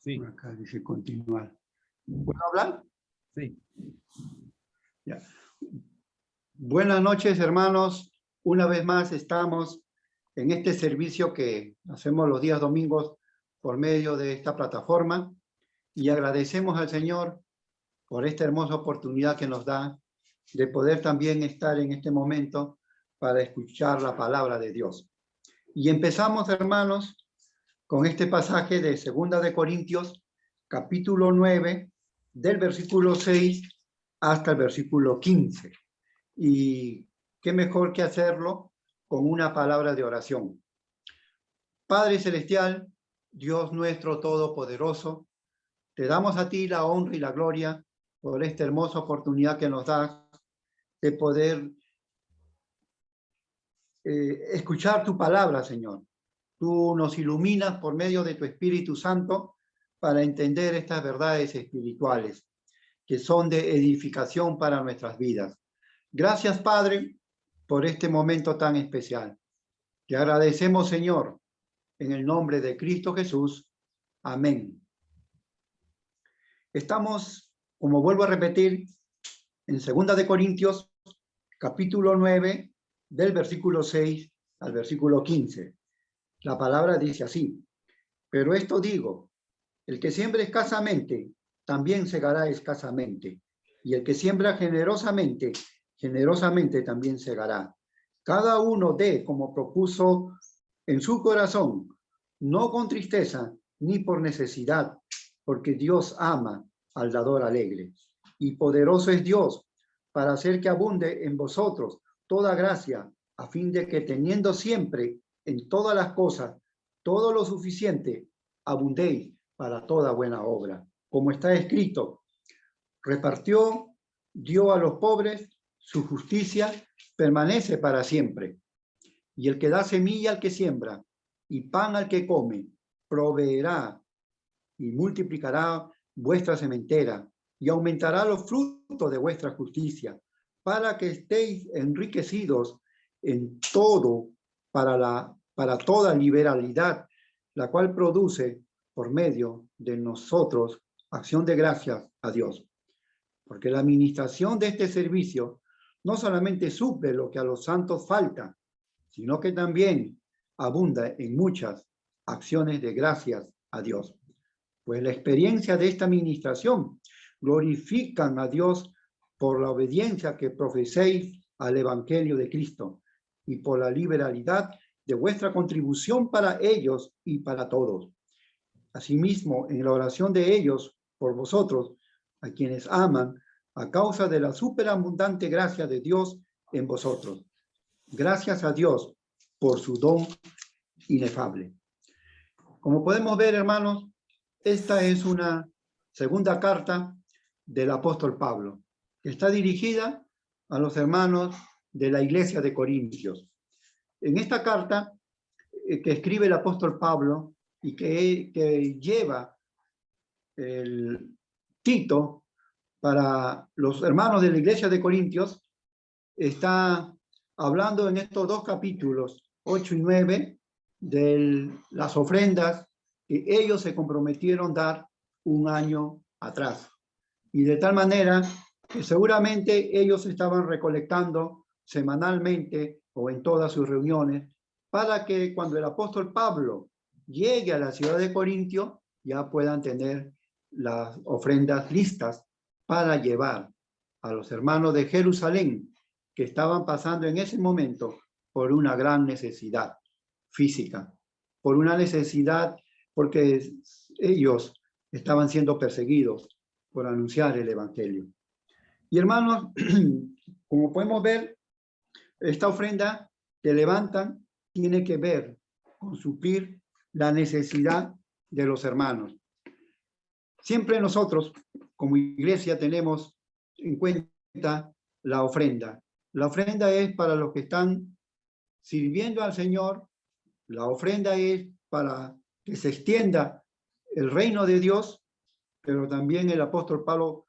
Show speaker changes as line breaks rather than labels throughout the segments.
Sí.
Acá dice continuar. ¿Puedo hablar?
Sí.
Ya. Buenas noches, hermanos. Una vez más estamos en este servicio que hacemos los días domingos por medio de esta plataforma y agradecemos al Señor por esta hermosa oportunidad que nos da de poder también estar en este momento para escuchar la palabra de Dios. Y empezamos, hermanos, con este pasaje de 2 de Corintios, capítulo 9, del versículo 6 hasta el versículo 15. Y qué mejor que hacerlo con una palabra de oración. Padre Celestial, Dios nuestro Todopoderoso, te damos a ti la honra y la gloria por esta hermosa oportunidad que nos das de poder escuchar tu palabra, Señor. Tú nos iluminas por medio de tu Espíritu Santo para entender estas verdades espirituales que son de edificación para nuestras vidas. Gracias, Padre, por este momento tan especial. Te agradecemos, Señor, en el nombre de Cristo Jesús. Amén. Estamos, como vuelvo a repetir, en 2 de Corintios, capítulo 9, del versículo 6 al versículo 15. La palabra dice así: pero esto digo, el que siembra escasamente, también segará escasamente, y el que siembra generosamente, generosamente también segará. Cada uno dé como propuso en su corazón, no con tristeza ni por necesidad, porque Dios ama al dador alegre. Y poderoso es Dios para hacer que abunde en vosotros toda gracia, a fin de que teniendo siempre en todas las cosas todo lo suficiente, abundéis para toda buena obra. Como está escrito, repartió, dio a los pobres, su justicia permanece para siempre. Y el que da semilla al que siembra y pan al que come, proveerá y multiplicará vuestra sementera y aumentará los frutos de vuestra justicia, para que estéis enriquecidos en todo para toda liberalidad, la cual produce por medio de nosotros acción de gracias a Dios. Porque la administración de este servicio no solamente suple lo que a los santos falta, sino que también abunda en muchas acciones de gracias a Dios. Pues la experiencia de esta administración glorifican a Dios por la obediencia que profeséis al Evangelio de Cristo y por la liberalidad de vuestra contribución para ellos y para todos. Asimismo, en la oración de ellos por vosotros, a quienes aman, a causa de la superabundante gracia de Dios en vosotros. Gracias a Dios por su don inefable. Como podemos ver, hermanos, esta es una segunda carta del apóstol Pablo, que está dirigida a los hermanos de la iglesia de Corintios. En esta carta que escribe el apóstol Pablo y que lleva el Tito para los hermanos de la iglesia de Corintios, está hablando en estos dos capítulos, 8 y 9, de las ofrendas que ellos se comprometieron a dar un año atrás. Y de tal manera que seguramente ellos estaban recolectando semanalmente o en todas sus reuniones para que cuando el apóstol Pablo llegue a la ciudad de Corintio ya puedan tener las ofrendas listas para llevar a los hermanos de Jerusalén que estaban pasando en ese momento por una gran necesidad física, por una necesidad porque ellos estaban siendo perseguidos por anunciar el evangelio. Y hermanos, como podemos ver, esta ofrenda que levantan tiene que ver con suplir la necesidad de los hermanos. Siempre nosotros, como iglesia, tenemos en cuenta la ofrenda. La ofrenda es para los que están sirviendo al Señor. La ofrenda es para que se extienda el reino de Dios, pero también el apóstol Pablo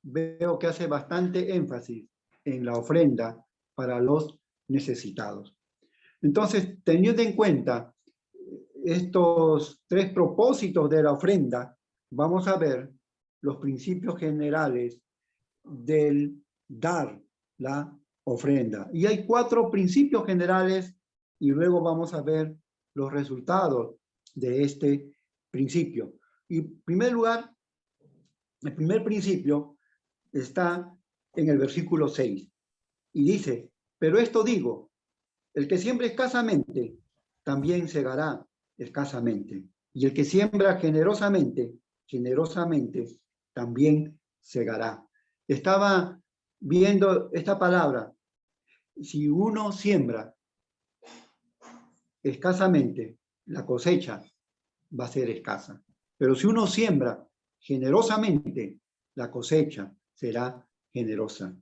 veo que hace bastante énfasis en la ofrenda para los necesitados. Entonces, teniendo en cuenta estos tres propósitos de la ofrenda, vamos a ver los principios generales del dar la ofrenda. Y hay 4 principios generales y luego vamos a ver los resultados de este principio. Y en primer lugar, el primer principio está en el versículo 6 y dice, pero esto digo, el que siembra escasamente, también segará escasamente. Y el que siembra generosamente, generosamente, también segará. Estaba viendo esta palabra. Si uno siembra escasamente, la cosecha va a ser escasa. Pero si uno siembra generosamente, la cosecha será generosa.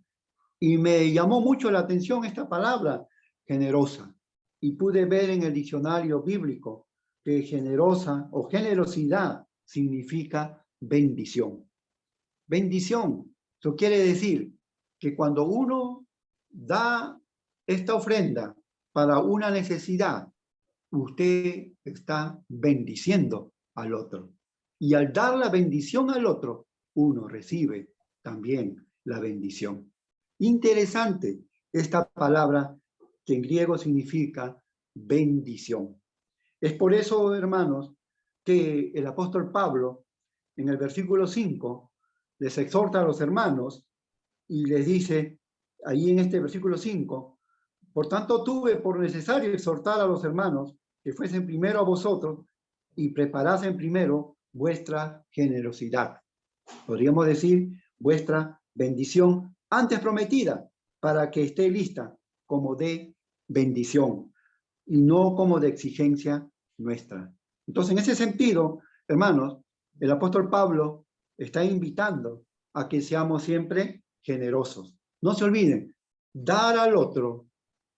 Y me llamó mucho la atención esta palabra, generosa. Y pude ver en el diccionario bíblico que generosa o generosidad significa bendición. Bendición. Eso quiere decir que cuando uno da esta ofrenda para una necesidad, usted está bendiciendo al otro. Y al dar la bendición al otro, uno recibe también la bendición. Interesante esta palabra que en griego significa bendición. Es por eso, hermanos, que el apóstol Pablo, en el versículo 5, les exhorta a los hermanos y les dice, ahí en este versículo 5, por tanto tuve por necesario exhortar a los hermanos que fuesen primero a vosotros y preparasen primero vuestra generosidad. Podríamos decir, vuestra bendición antes prometida, para que esté lista como de bendición y no como de exigencia nuestra. Entonces, en ese sentido, hermanos, el apóstol Pablo está invitando a que seamos siempre generosos. No se olviden, dar al otro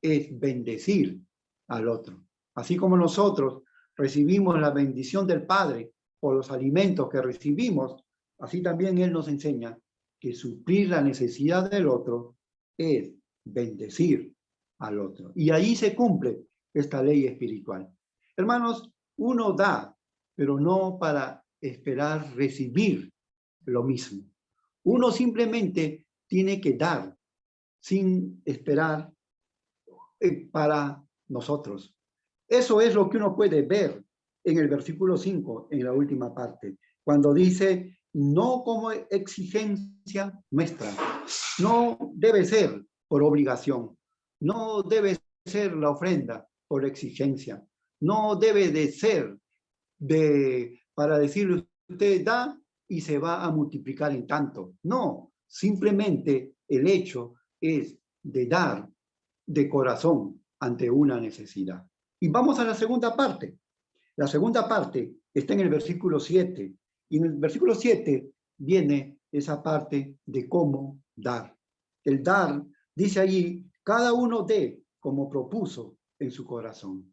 es bendecir al otro. Así como nosotros recibimos la bendición del Padre por los alimentos que recibimos, así también Él nos enseña que suplir la necesidad del otro es bendecir al otro. Y ahí se cumple esta ley espiritual. Hermanos, uno da, pero no para esperar recibir lo mismo. Uno simplemente tiene que dar sin esperar para nosotros. Eso es lo que uno puede ver en el versículo 5, en la última parte, cuando dice, no como exigencia nuestra, no debe ser por obligación, no debe ser la ofrenda por exigencia, no debe de ser para decirle usted da y se va a multiplicar en tanto. No, simplemente el hecho es de dar de corazón ante una necesidad. Y vamos a la segunda parte. La segunda parte está en el versículo 7. Y en el versículo 7 viene esa parte de cómo dar. El dar, dice allí, cada uno dé como propuso en su corazón.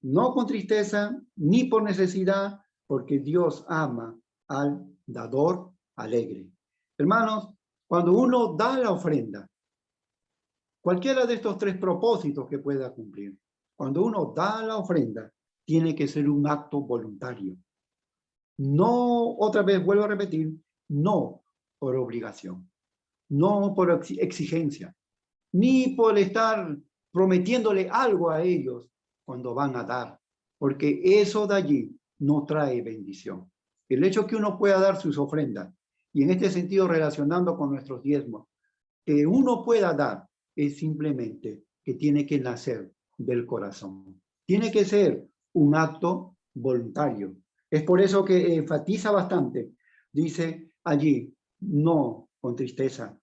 No con tristeza ni por necesidad, porque Dios ama al dador alegre. Hermanos, cuando uno da la ofrenda, cualquiera de estos 3 propósitos que pueda cumplir, cuando uno da la ofrenda, tiene que ser un acto voluntario. No, otra vez vuelvo a repetir, no por obligación, no por exigencia, ni por estar prometiéndole algo a ellos cuando van a dar, porque eso de allí no trae bendición. El hecho que uno pueda dar sus ofrendas, y en este sentido relacionando con nuestros diezmos, que uno pueda dar es simplemente que tiene que nacer del corazón. Tiene que ser un acto voluntario. Es por eso que enfatiza bastante. Dice allí, no con tristeza,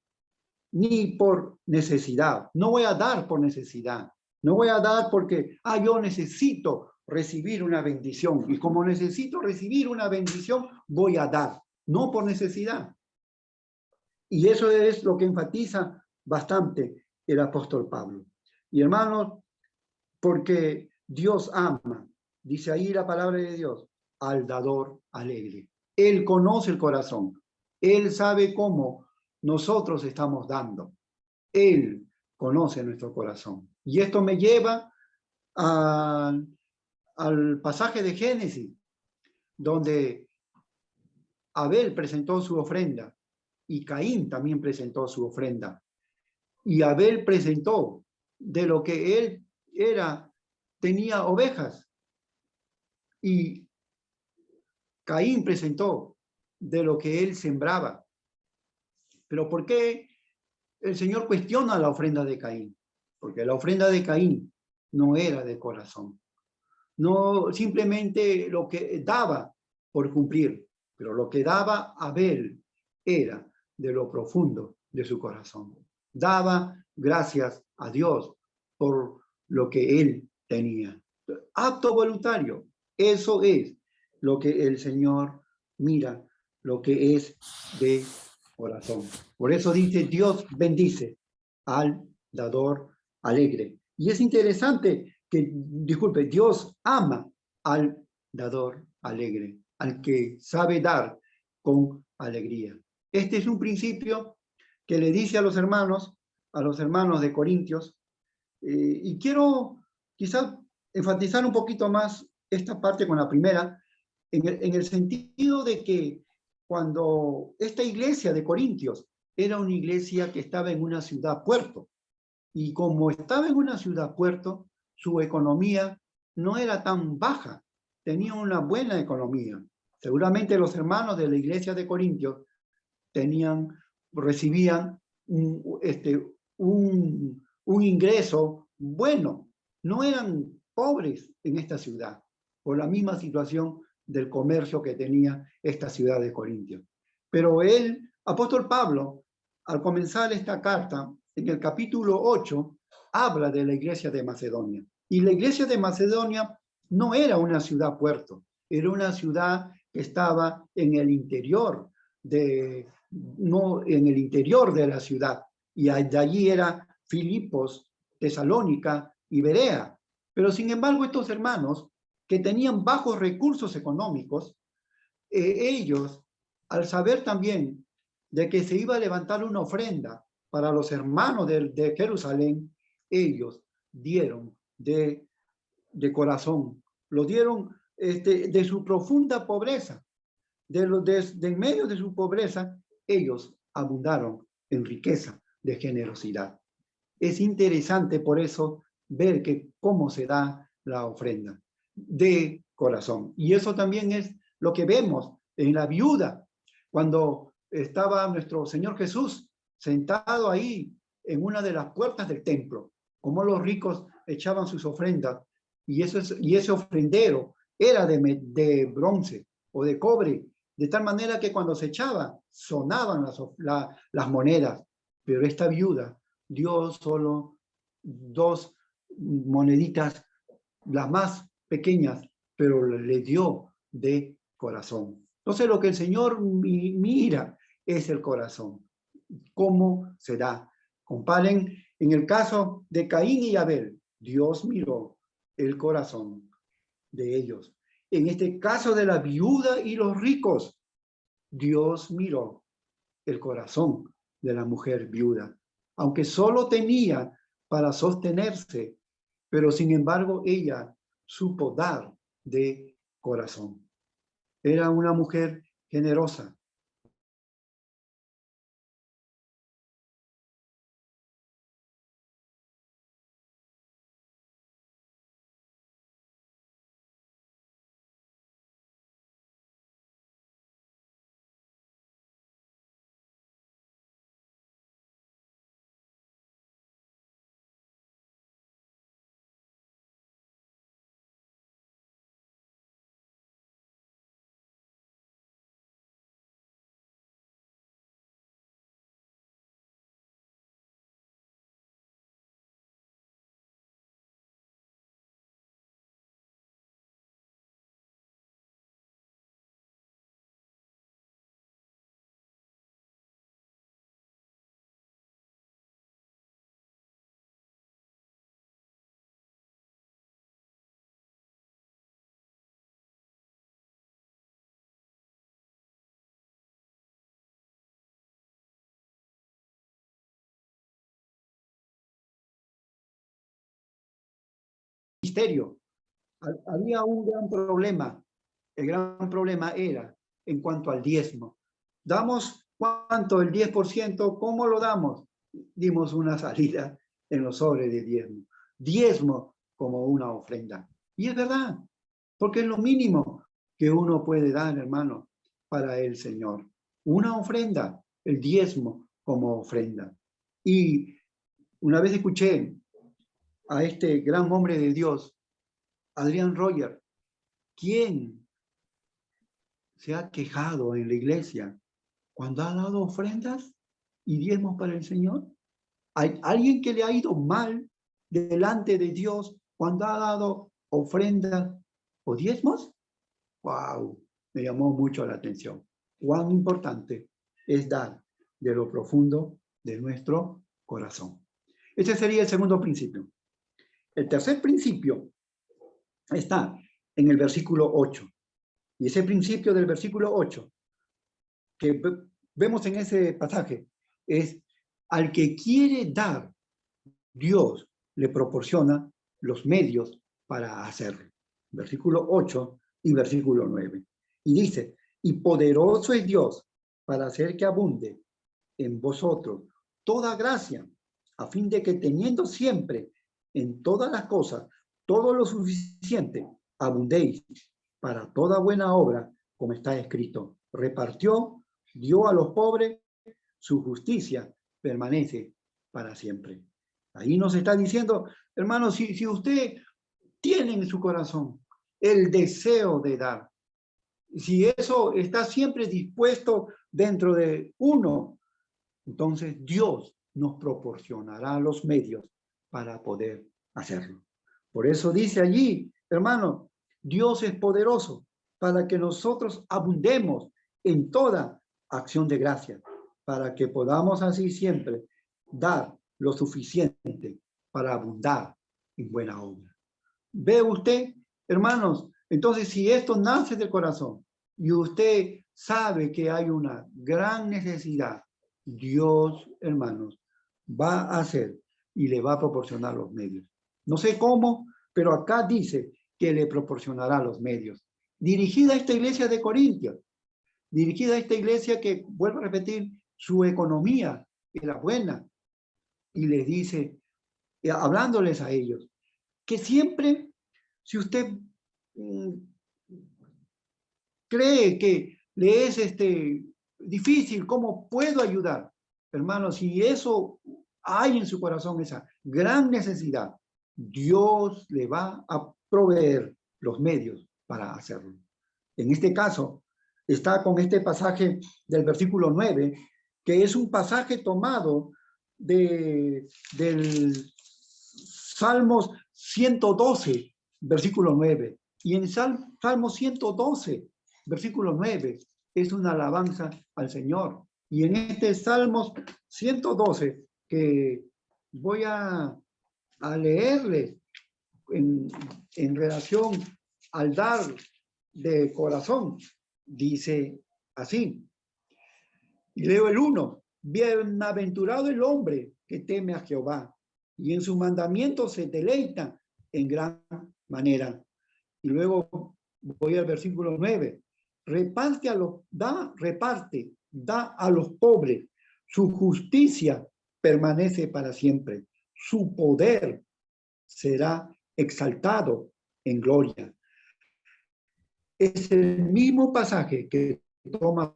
ni por necesidad. No voy a dar por necesidad. No voy a dar porque, yo necesito recibir una bendición. Y como necesito recibir una bendición, voy a dar. No por necesidad. Y eso es lo que enfatiza bastante el apóstol Pablo. Y hermanos, porque Dios ama, dice ahí la palabra de Dios, al dador alegre. Él conoce el corazón. Él sabe cómo nosotros estamos dando. Él conoce nuestro corazón. Y esto me lleva al pasaje de Génesis, donde Abel presentó su ofrenda y Caín también presentó su ofrenda. Y Abel presentó de lo que él tenía ovejas, y Caín presentó de lo que él sembraba. Pero ¿por qué el Señor cuestiona la ofrenda de Caín? Porque la ofrenda de Caín no era de corazón. No simplemente lo que daba por cumplir, pero lo que daba Abel era de lo profundo de su corazón. Daba gracias a Dios por lo que él tenía. Acto voluntario, eso es lo que el Señor mira, lo que es de corazón. Por eso dice, Dios bendice al dador alegre. Y es interesante que, disculpe, Dios ama al dador alegre, al que sabe dar con alegría. Este es un principio que le dice a los hermanos de Corintios, y quiero quizás enfatizar un poquito más esta parte con la primera, en el sentido de que cuando esta iglesia de Corintios era una iglesia que estaba en una ciudad puerto, y como estaba en una ciudad puerto, su economía no era tan baja, tenía una buena economía. Seguramente los hermanos de la iglesia de Corintios recibían un ingreso bueno, no eran pobres en esta ciudad, por la misma situación del comercio que tenía esta ciudad de Corintios. Pero el apóstol Pablo, al comenzar esta carta, en el capítulo 8, habla de la iglesia de Macedonia. Y la iglesia de Macedonia no era una ciudad puerto, era una ciudad que estaba en el interior no en el interior de la ciudad, y de allí era Filipos, Tesalónica y Berea. Pero sin embargo, estos hermanos que tenían bajos recursos económicos, ellos, al saber también de que se iba a levantar una ofrenda para los hermanos de Jerusalén, ellos dieron de corazón, lo dieron de su profunda pobreza, de en medio de su pobreza, ellos abundaron en riqueza de generosidad. Es interesante por eso ver que cómo se da la ofrenda de corazón. Y eso también es lo que vemos en la viuda, cuando estaba nuestro Señor Jesús sentado ahí en una de las puertas del templo, como los ricos echaban sus ofrendas, y ese ofrendero era de bronce o de cobre, de tal manera que cuando se echaba sonaban las monedas. Pero esta viuda dio solo 2 moneditas, las más pequeñas, pero le dio de corazón. Entonces lo que el Señor mira es el corazón, cómo se da. Comparen, en el caso de Caín y Abel, Dios miró el corazón de ellos. En este caso de la viuda y los ricos, Dios miró el corazón de la mujer viuda, aunque solo tenía para sostenerse, pero sin embargo ella supo dar de corazón. Era una mujer generosa. Misterio. Había un gran problema. El gran problema era en cuanto al diezmo. ¿Damos cuánto? El 10%. ¿Cómo lo damos? Dimos una salida en los sobres de diezmo. Diezmo como una ofrenda. Y es verdad, porque es lo mínimo que uno puede dar, hermano, para el Señor. Una ofrenda, el diezmo como ofrenda. Y una vez escuché a este gran hombre de Dios, Adrián Roger, quien se ha quejado en la iglesia cuando ha dado ofrendas y diezmos para el Señor. ¿Hay alguien que le ha ido mal delante de Dios cuando ha dado ofrendas o diezmos? ¡Wow! Me llamó mucho la atención. Cuán importante es dar de lo profundo de nuestro corazón. Ese sería el segundo principio. El tercer principio está en el versículo 8. Y ese principio del versículo 8 que vemos en ese pasaje es: al que quiere dar, Dios le proporciona los medios para hacerlo. Versículo 8 y versículo 9. Y dice: y poderoso es Dios para hacer que abunde en vosotros toda gracia, a fin de que teniendo siempre en todas las cosas todo lo suficiente, abundéis para toda buena obra, como está escrito. Repartió, dio a los pobres, su justicia permanece para siempre. Ahí nos está diciendo, hermano, si usted tiene en su corazón el deseo de dar, si eso está siempre dispuesto dentro de uno, entonces Dios nos proporcionará los medios para poder hacerlo. Por eso dice allí, hermano, Dios es poderoso para que nosotros abundemos en toda acción de gracia, para que podamos así siempre dar lo suficiente para abundar en buena obra. ¿Ve usted, hermanos? Entonces, si esto nace del corazón y usted sabe que hay una gran necesidad, Dios, hermanos, va a hacer y le va a proporcionar los medios. No sé cómo, pero acá dice que le proporcionará los medios. Dirigida a esta iglesia de Corintios, dirigida a esta iglesia que, vuelvo a repetir, su economía era buena, y les dice, hablándoles a ellos, que siempre, si usted cree que le es difícil, ¿cómo puedo ayudar? Hermano, si eso hay en su corazón, esa gran necesidad, Dios le va a proveer los medios para hacerlo. En este caso, está con este pasaje del versículo 9, que es un pasaje tomado del Salmos 112, versículo 9. Y en Salmo 112, versículo 9, es una alabanza al Señor. Y en este Salmos 112, que voy a leerle en relación al dar de corazón, dice así. Y leo el 1. Bienaventurado el hombre que teme a Jehová, y en sus mandamientos se deleita en gran manera. Y luego voy al versículo 9. Reparte da a los pobres. Su justicia permanece para siempre. Su poder será exaltado en gloria. Es el mismo pasaje que toma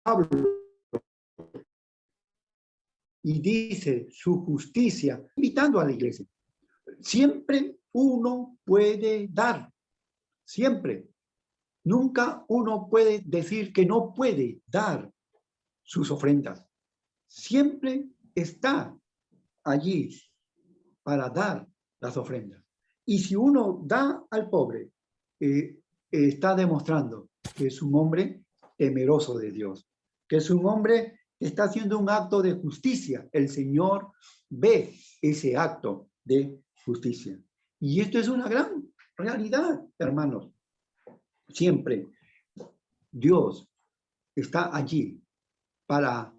Pablo y dice su justicia, invitando a la iglesia. Siempre uno puede dar, siempre. Nunca uno puede decir que no puede dar sus ofrendas. Siempre está allí para dar las ofrendas. Y si uno da al pobre, está demostrando que es un hombre temeroso de Dios, que es un hombre que está haciendo un acto de justicia. El Señor ve ese acto de justicia. Y esto es una gran realidad, hermanos. Siempre Dios está allí para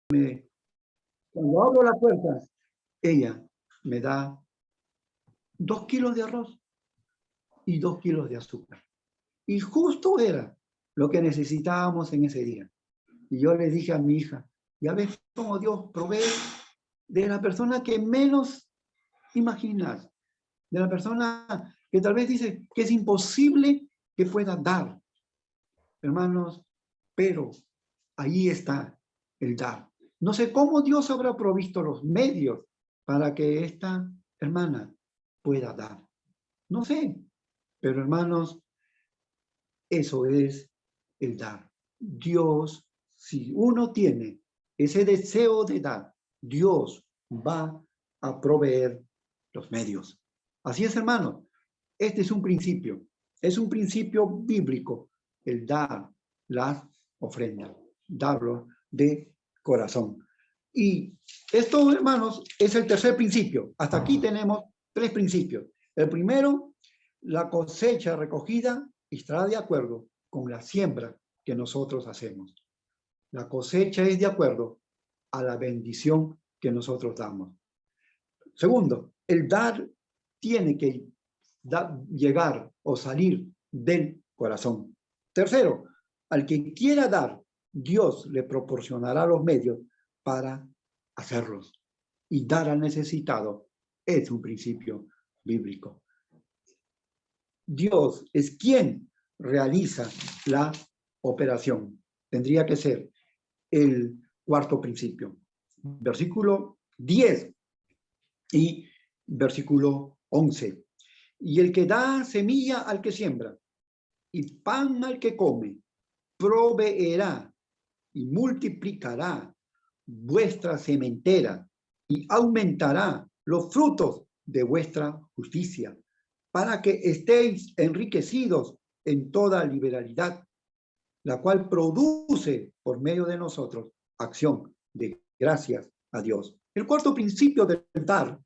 cuando abro la puerta, ella me da 2 kilos de arroz y 2 kilos de azúcar. Y justo era lo que necesitábamos en ese día. Y yo le dije a mi hija, ya ves cómo Dios provee de la persona que menos imaginas, de la persona que tal vez dice que es imposible que pueda dar. Hermanos, pero ahí está el dar. No sé cómo Dios habrá provisto los medios para que esta hermana pueda dar. No sé, pero hermanos, eso es el dar. Dios, si uno tiene ese deseo de dar, Dios va a proveer los medios. Así es, hermano. Este es un principio bíblico, el dar las ofrendas, darlo de corazón. Y esto, hermanos, es el tercer principio. Hasta aquí tenemos 3 principios. El primero, la cosecha recogida estará de acuerdo con la siembra que nosotros hacemos. La cosecha es de acuerdo a la bendición que nosotros damos. Segundo, el dar tiene que llegar o salir del corazón. Tercero, al que quiera dar, Dios le proporcionará los medios para hacerlos. Y dar al necesitado es un principio bíblico. Dios es quien realiza la operación. Tendría que ser el cuarto principio. Versículo 10 y versículo 11. Y el que da semilla al que siembra y pan al que come, proveerá y multiplicará vuestra sementera y aumentará los frutos de vuestra justicia, para que estéis enriquecidos en toda liberalidad, la cual produce por medio de nosotros acción de gracias a Dios. El cuarto principio del dar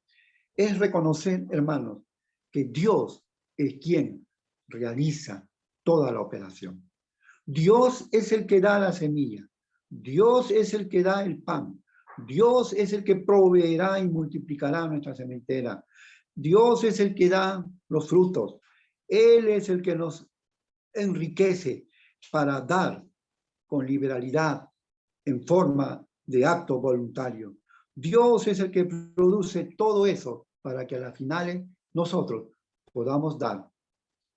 es reconocer, hermanos, que Dios es quien realiza toda la operación. Dios es el que da la semilla. Dios es el que da el pan. Dios es el que proveerá y multiplicará nuestra sementera. Dios es el que da los frutos. Él es el que nos enriquece para dar con liberalidad en forma de acto voluntario. Dios es el que produce todo eso para que a las finales nosotros podamos dar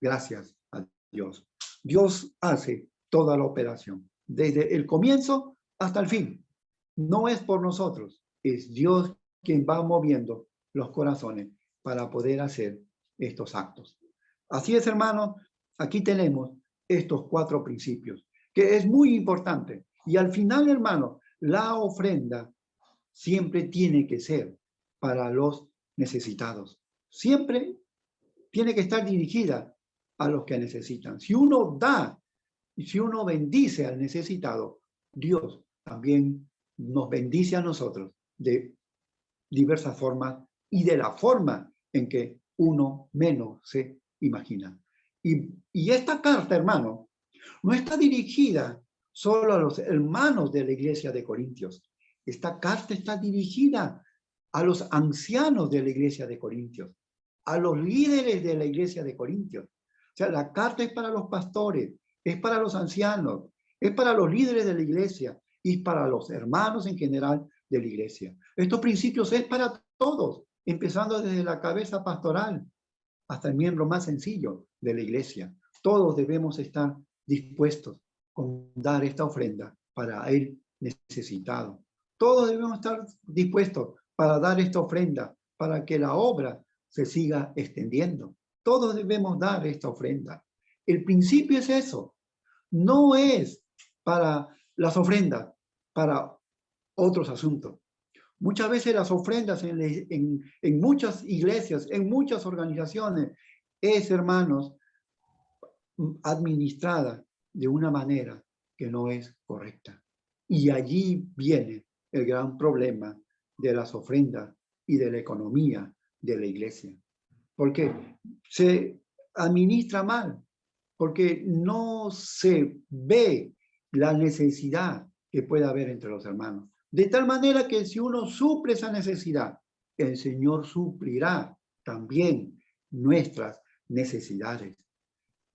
gracias a Dios. Dios hace toda la operación, desde el comienzo hasta el fin. No es por nosotros, es Dios quien va moviendo los corazones para poder hacer estos actos. Así es, hermanos, aquí tenemos estos 4 principios, que es muy importante. Y al final, hermano, la ofrenda siempre tiene que ser para los necesitados. Siempre tiene que estar dirigida a los que necesitan. Si uno da y si uno bendice al necesitado, Dios también nos bendice a nosotros de diversas formas y de la forma en que uno menos se imagina. Y esta carta, hermano, no está dirigida solo a los hermanos de la iglesia de Corintios. Esta carta está dirigida a los ancianos de la iglesia de Corintios, a los líderes de la iglesia de Corintios. O sea, la carta es para los pastores, es para los ancianos, es para los líderes de la iglesia y para los hermanos en general de la iglesia. Estos principios es para todos, empezando desde la cabeza pastoral hasta el miembro más sencillo de la iglesia. Todos debemos estar dispuestos con dar esta ofrenda para el necesitado. Todos debemos estar dispuestos para dar esta ofrenda para que la obra se siga extendiendo. Todos debemos dar esta ofrenda. El principio es eso. No es para las ofrendas, para otros asuntos. Muchas veces las ofrendas en muchas iglesias, en muchas organizaciones, es, hermanos, administrada de una manera que no es correcta. Y allí viene el gran problema de las ofrendas y de la economía de la iglesia. Porque se administra mal, porque no se ve la necesidad que puede haber entre los hermanos. De tal manera que si uno suple esa necesidad, el Señor suplirá también nuestras necesidades.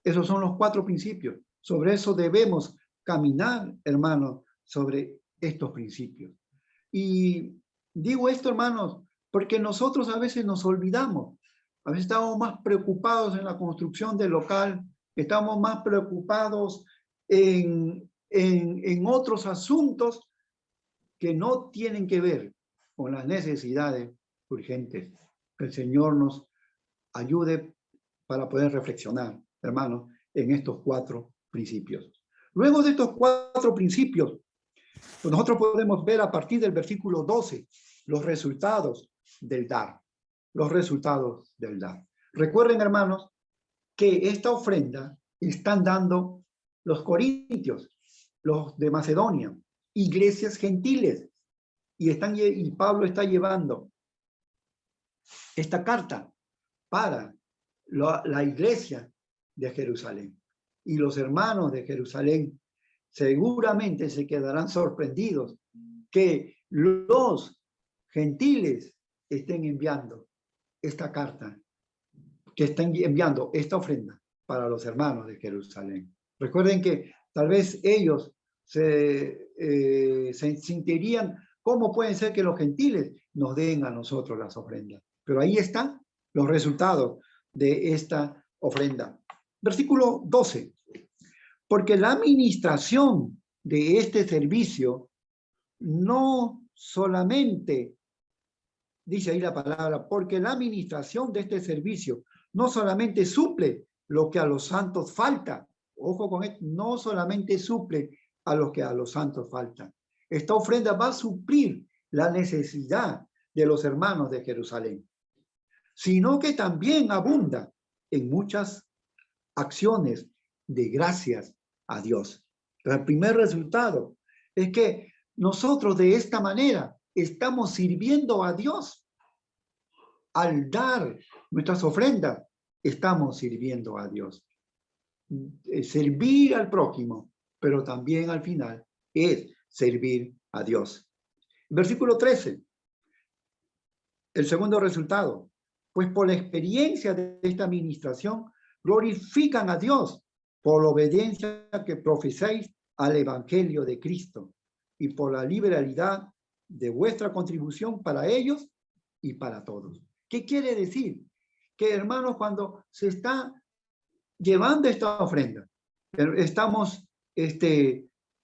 Esos son los 4 principios. Sobre eso debemos caminar, hermanos, sobre estos principios. Y digo esto, hermanos, porque nosotros a veces nos olvidamos. A veces estamos más preocupados en la construcción del local, estamos más preocupados en otros asuntos que no tienen que ver con las necesidades urgentes. Que el Señor nos ayude para poder reflexionar, hermanos, en estos 4 principios. Luego de estos 4 principios, pues nosotros podemos ver a partir del versículo 12 los resultados del dar. Los resultados del dar. Recuerden, hermanos, que esta ofrenda están dando los corintios, los de Macedonia, iglesias gentiles, y Pablo está llevando esta carta para la iglesia de Jerusalén. Y los hermanos de Jerusalén seguramente se quedarán sorprendidos que los gentiles estén enviando esta carta, que están enviando esta ofrenda para los hermanos de Jerusalén. Recuerden que tal vez ellos se sentirían, ¿cómo pueden ser que los gentiles nos den a nosotros las ofrendas? Pero ahí están los resultados de esta ofrenda. Versículo 12. Porque la administración de este servicio no solamente, dice ahí la palabra, porque la administración de este servicio no solamente suple lo que a los santos falta. Ojo con esto, no solamente suple a lo que a los santos falta. Esta ofrenda va a suplir la necesidad de los hermanos de Jerusalén, sino que también abunda en muchas acciones de gracias a Dios. El primer resultado es que nosotros de esta manera estamos sirviendo a Dios. Al dar nuestras ofrendas, estamos sirviendo a Dios. Servir al prójimo, pero también al final es servir a Dios. Versículo 13. El segundo resultado. Pues por la experiencia de esta administración, glorifican a Dios por la obediencia que profesáis al Evangelio de Cristo y por la liberalidad de vuestra contribución para ellos y para todos. ¿Qué quiere decir? Que, hermanos, cuando se está llevando esta ofrenda, estamos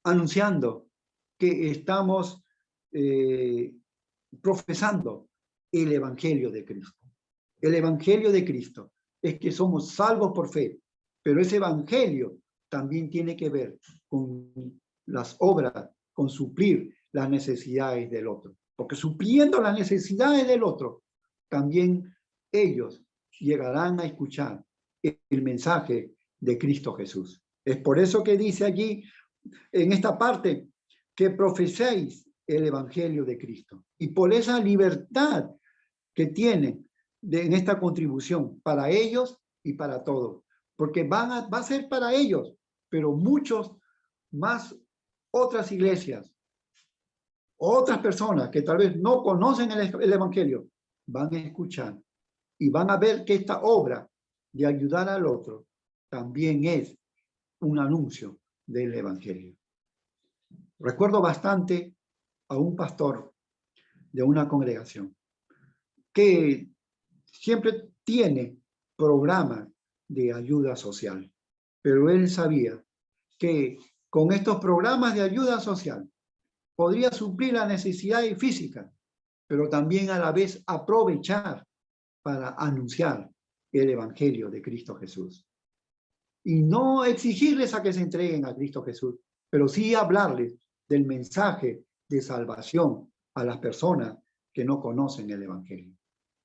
anunciando que estamos profesando el Evangelio de Cristo. El Evangelio de Cristo es que somos salvos por fe, pero ese Evangelio también tiene que ver con las obras, con suplir las necesidades del otro. Porque supliendo las necesidades del otro, también ellos llegarán a escuchar el mensaje de Cristo Jesús. Es por eso que dice allí, en esta parte, que profeséis el Evangelio de Cristo. Y por esa libertad que tienen en esta contribución, para ellos y para todos. Porque va a ser para ellos, pero muchos más otras iglesias, otras personas que tal vez no conocen el Evangelio, van a escuchar y van a ver que esta obra de ayudar al otro también es un anuncio del Evangelio. Recuerdo bastante a un pastor de una congregación que siempre tiene programas de ayuda social, pero él sabía que con estos programas de ayuda social podría suplir las necesidades físicas, pero también a la vez aprovechar para anunciar el Evangelio de Cristo Jesús. Y no exigirles a que se entreguen a Cristo Jesús, pero sí hablarles del mensaje de salvación a las personas que no conocen el Evangelio.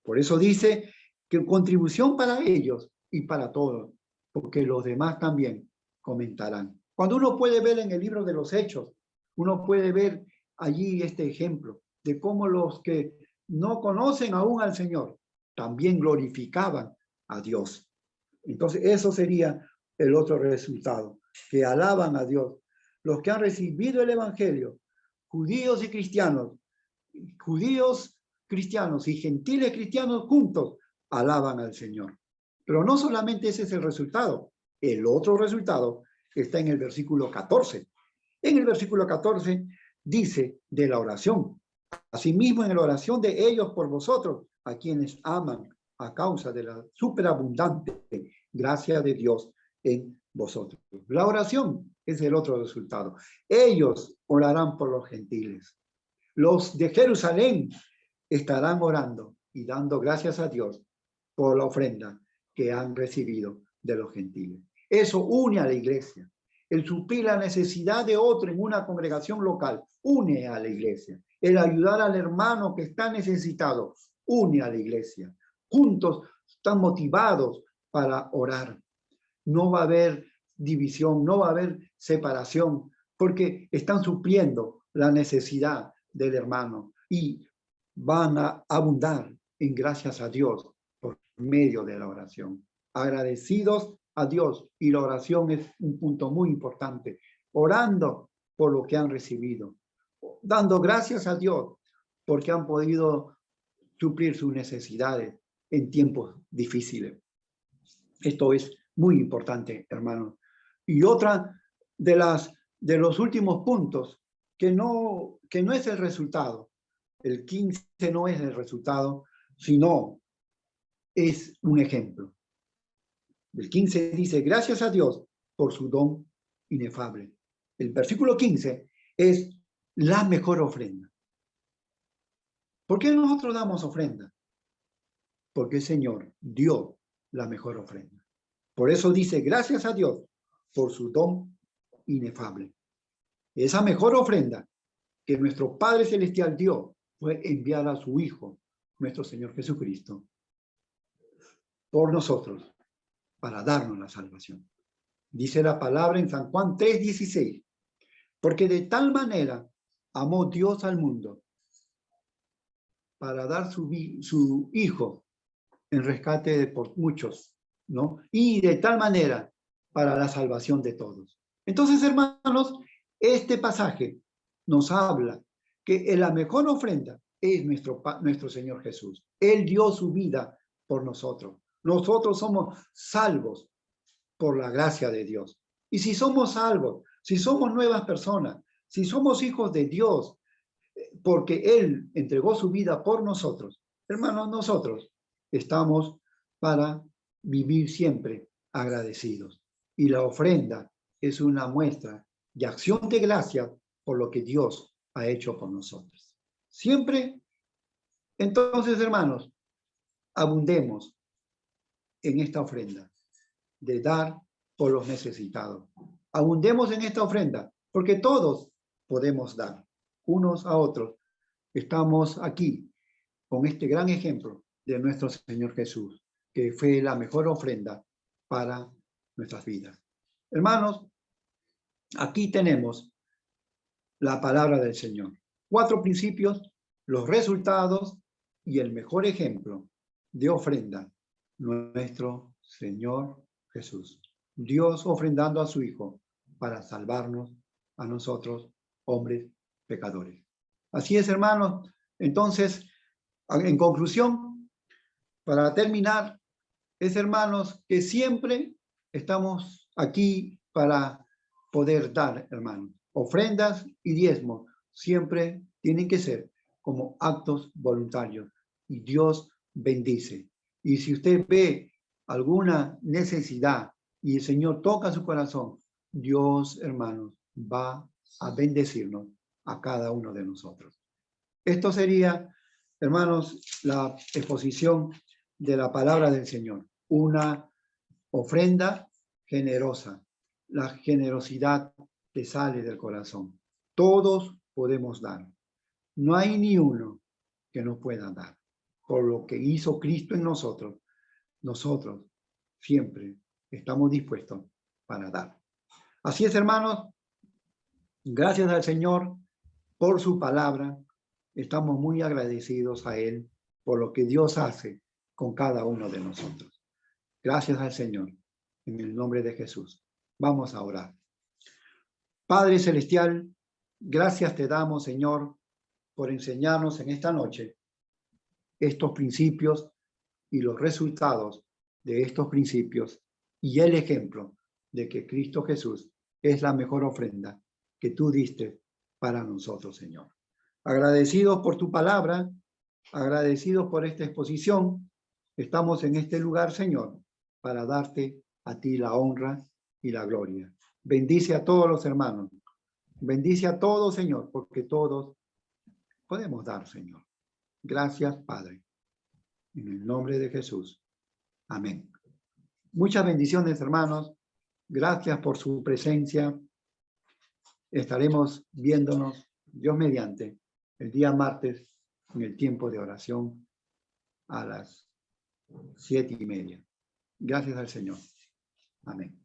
Por eso dice que contribución para ellos y para todos, porque los demás también comentarán. Cuando uno puede ver en el libro de los Hechos, uno puede ver allí este ejemplo de cómo los que no conocen aún al Señor también glorificaban a Dios. Entonces, eso sería el otro resultado, que alaban a Dios. Los que han recibido el Evangelio judíos y cristianos, judíos cristianos y gentiles cristianos juntos alaban al Señor. Pero no solamente ese es el resultado. El otro resultado está en el versículo 14. En el versículo 14 dice de la oración. Asimismo, en la oración de ellos por vosotros, a quienes aman a causa de la superabundante gracia de Dios en vosotros. La oración es el otro resultado. Ellos orarán por los gentiles. Los de Jerusalén estarán orando y dando gracias a Dios por la ofrenda que han recibido de los gentiles. Eso une a la iglesia. El suplir la necesidad de otro en una congregación local une a la iglesia. El ayudar al hermano que está necesitado une a la iglesia. Juntos están motivados para orar. No va a haber división, no va a haber separación, porque están supliendo la necesidad del hermano y van a abundar en gracias a Dios por medio de la oración. Agradecidos a Dios, y la oración es un punto muy importante, orando por lo que han recibido, dando gracias a Dios porque han podido suplir sus necesidades en tiempos difíciles. Esto es muy importante, hermanos. Y otra de los últimos puntos que no es el resultado. El 15 no es el resultado, sino es un ejemplo. El 15 dice, gracias a Dios por su don inefable. El versículo 15 es la mejor ofrenda. ¿Por qué nosotros damos ofrenda? Porque el Señor dio la mejor ofrenda. Por eso dice, gracias a Dios por su don inefable. Esa mejor ofrenda que nuestro Padre Celestial dio fue enviar a su Hijo, nuestro Señor Jesucristo, por nosotros, para darnos la salvación. Dice la palabra en San Juan 3:16, porque de tal manera amó Dios al mundo, para dar su Hijo en rescate por muchos, ¿no? Y de tal manera para la salvación de todos. Entonces, hermanos, este pasaje nos habla que la mejor ofrenda es nuestro Señor Jesús. Él dio su vida por nosotros. Nosotros somos salvos por la gracia de Dios. Y si somos salvos, si somos nuevas personas, si somos hijos de Dios, porque Él entregó su vida por nosotros, hermanos, nosotros estamos para vivir siempre agradecidos. Y la ofrenda es una muestra de acción de gracia por lo que Dios ha hecho por nosotros. Siempre, entonces, hermanos, abundemos en esta ofrenda de dar por los necesitados. Abundemos en esta ofrenda, porque todos podemos dar unos a otros. Estamos aquí con este gran ejemplo de nuestro Señor Jesús, que fue la mejor ofrenda para nuestras vidas. Hermanos, aquí tenemos la palabra del Señor. 4 principios, los resultados y el mejor ejemplo de ofrenda, nuestro Señor Jesús. Dios ofrendando a su Hijo para salvarnos a nosotros, hombres pecadores. Así es, hermanos. Entonces, en conclusión, para terminar, es, hermanos, que siempre estamos aquí para poder dar, hermanos. Ofrendas y diezmos siempre tienen que ser como actos voluntarios y Dios bendice. Y si usted ve alguna necesidad y el Señor toca su corazón, Dios, hermanos, va a bendecirnos a cada uno de nosotros. Esto sería, hermanos, la exposición de la palabra del Señor. Una ofrenda generosa, la generosidad que sale del corazón. Todos podemos dar. No hay ni uno que no pueda dar. Por lo que hizo Cristo en nosotros, nosotros siempre estamos dispuestos para dar. Así es, hermanos. Gracias al Señor por su palabra. Estamos muy agradecidos a Él por lo que Dios hace con cada uno de nosotros. Gracias al Señor. En el nombre de Jesús. Vamos a orar. Padre Celestial, Gracias te damos, Señor, por enseñarnos en esta noche estos principios y los resultados de estos principios y el ejemplo de que Cristo Jesús es la mejor ofrenda que tú diste para nosotros, Señor. Agradecidos por tu palabra, agradecidos por esta exposición, estamos en este lugar, Señor, para darte a ti la honra y la gloria. Bendice a todos los hermanos. Bendice a todos, Señor, porque todos podemos dar, Señor. Gracias, Padre. En el nombre de Jesús. Amén. Muchas bendiciones, hermanos. Gracias por su presencia. Estaremos viéndonos, Dios mediante, el día martes en el tiempo de oración a las 7:30. Gracias al Señor. Amén.